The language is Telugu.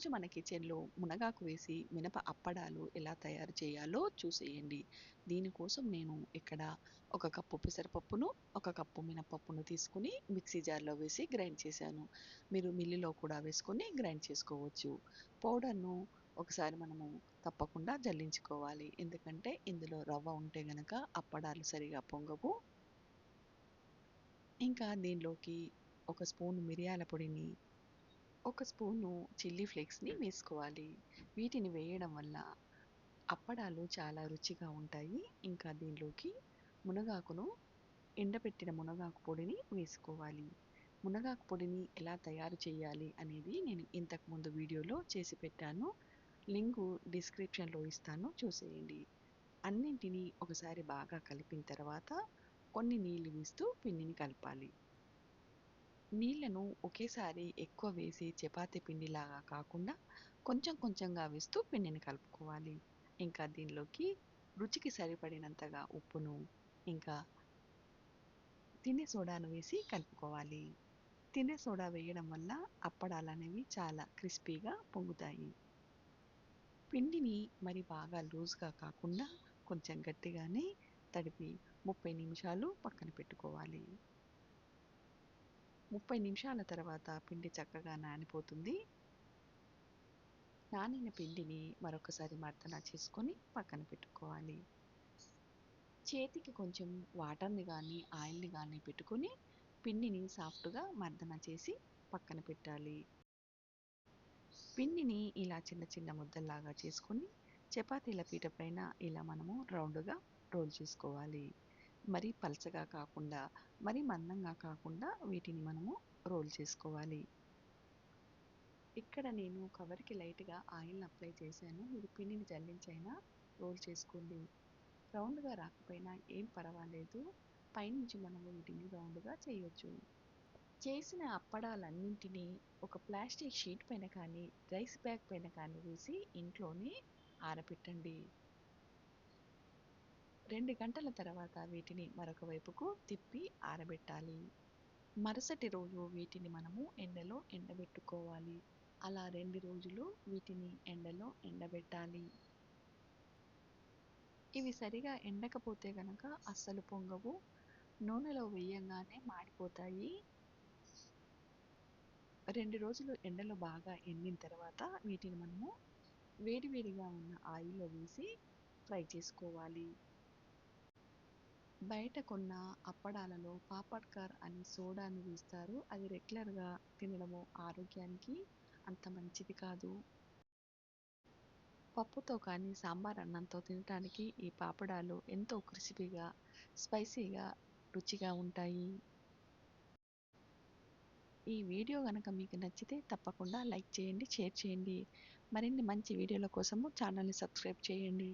ఈరోజు మన కిచెన్లో మునగాకు వేసి మినప అప్పడాలు ఎలా తయారు చేయాలో చూసేయండి. దీనికోసం నేను ఇక్కడ ఒక కప్పు పెసరపప్పును, ఒక కప్పు మినపప్పును తీసుకుని మిక్సీ జార్లో వేసి గ్రైండ్ చేశాను. మీరు మిల్లులో కూడా వేసుకొని గ్రైండ్ చేసుకోవచ్చు. పౌడర్ను ఒకసారి మనము తప్పకుండా జల్లించుకోవాలి. ఎందుకంటే ఇందులో రవ్వ ఉంటే గనక అప్పడాలు సరిగా పొంగవు. ఇంకా దీనిలోకి ఒక స్పూను మిరియాల పొడిని, ఒక స్పూను చిల్లీ ఫ్లేక్స్‌ని వేసుకోవాలి. వీటిని వేయడం వల్ల అప్పడాలు చాలా రుచిగా ఉంటాయి. ఇంకా దీనిలోకి మునగాకును, ఎండబెట్టిన మునగాకు పొడిని వేసుకోవాలి. మునగాకు పొడిని ఎలా తయారు చేయాలి అనేది నేను ఇంతకుముందు వీడియోలో చేసి పెట్టాను. లింకు డిస్క్రిప్షన్‌లో ఇస్తాను చూసేయండి. అన్నింటిని ఒకసారి బాగా కలిపిన తర్వాత కొన్ని నీళ్లు వేస్తూ పిండిని కలపాలి. నీళ్లను ఒకేసారి ఎక్కువ వేసి చపాతీ పిండిలాగా కాకుండా కొంచెం కొంచెంగా వేస్తూ పిండిని కలుపుకోవాలి. ఇంకా దీనిలోకి రుచికి సరిపడినంతగా ఉప్పును, ఇంకా తినే సోడాను వేసి కలుపుకోవాలి. తినే సోడా వేయడం వల్ల అప్పడాలనేవి చాలా క్రిస్పీగా పొంగుతాయి. పిండిని మరి బాగా లూజ్‌గా కాకుండా కొంచెం గట్టిగానే తడిపి 30 నిమిషాలు పక్కన పెట్టుకోవాలి. 30 నిమిషాల తర్వాత పిండి చక్కగా నానిపోతుంది. నానిన పిండిని మరొకసారి మర్దన చేసుకొని పక్కన పెట్టుకోవాలి. చేతికి కొంచెం వాటర్‌ని గానీ, ఆయిల్‌ని గానీ పెట్టుకొని పిండిని సాఫ్ట్‌గా మర్దన చేసి పక్కన పెట్టాలి. పిండిని ఇలా చిన్న చిన్న ముద్దల్లాగా చేసుకొని చపాతీల పీట పైన ఇలా మనము రౌండ్‌గా రోల్ చేసుకోవాలి. మరీ పలచగా కాకుండా, మరీ మందంగా కాకుండా వీటిని మనము రోల్ చేసుకోవాలి. ఇక్కడ నేను కవర్‌కి లైట్‌గా ఆయిల్‌ని అప్లై చేశాను. మీరు పిండిని జల్లించైనా రోల్ చేసుకోండి. రౌండ్‌గా రాకపోయినా ఏం పర్వాలేదు. పైనుంచి మనము వీటిని రౌండ్‌గా చేయొచ్చు. చేసిన అప్పడాలన్నింటినీ ఒక ప్లాస్టిక్ షీట్ పైన కానీ, రైస్ బ్యాగ్ పైన కానీ వేసి ఇంట్లోనే ఆరబెట్టండి. 2 గంటల తర్వాత వీటిని మరొక వైపుకు తిప్పి ఆరబెట్టాలి. మరుసటి రోజు వీటిని మనము ఎండలో ఎండబెట్టుకోవాలి. అలా 2 రోజులు వీటిని ఎండలో ఎండబెట్టాలి. ఇవి సరిగా ఎండకపోతే గనక అస్సలు పొంగవు. నూనెలో వేయంగానే మాడిపోతాయి. 2 రోజులు ఎండలో బాగా ఎండిన తర్వాత వీటిని మనము వేడివేడిగా ఉన్న ఆయిల్‌లో వేసి ఫ్రై చేసుకోవాలి. బయట కొన్న అప్పడాలలో పాపడ్‌కార్ అని సోడాను వేస్తారు. అది రెగ్యులర్‌గా తినడము ఆరోగ్యానికి అంత మంచిది కాదు. పప్పుతో కానీ, సాంబార్ అన్నంతో తినటానికి ఈ పాపడాలు ఎంతో క్రిస్పీగా, స్పైసీగా, రుచిగా ఉంటాయి. ఈ వీడియో గనక మీకు నచ్చితే తప్పకుండా లైక్ చేయండి, షేర్ చేయండి. మరిన్ని మంచి వీడియోల కోసము ఛానల్‌ని సబ్స్క్రైబ్ చేయండి.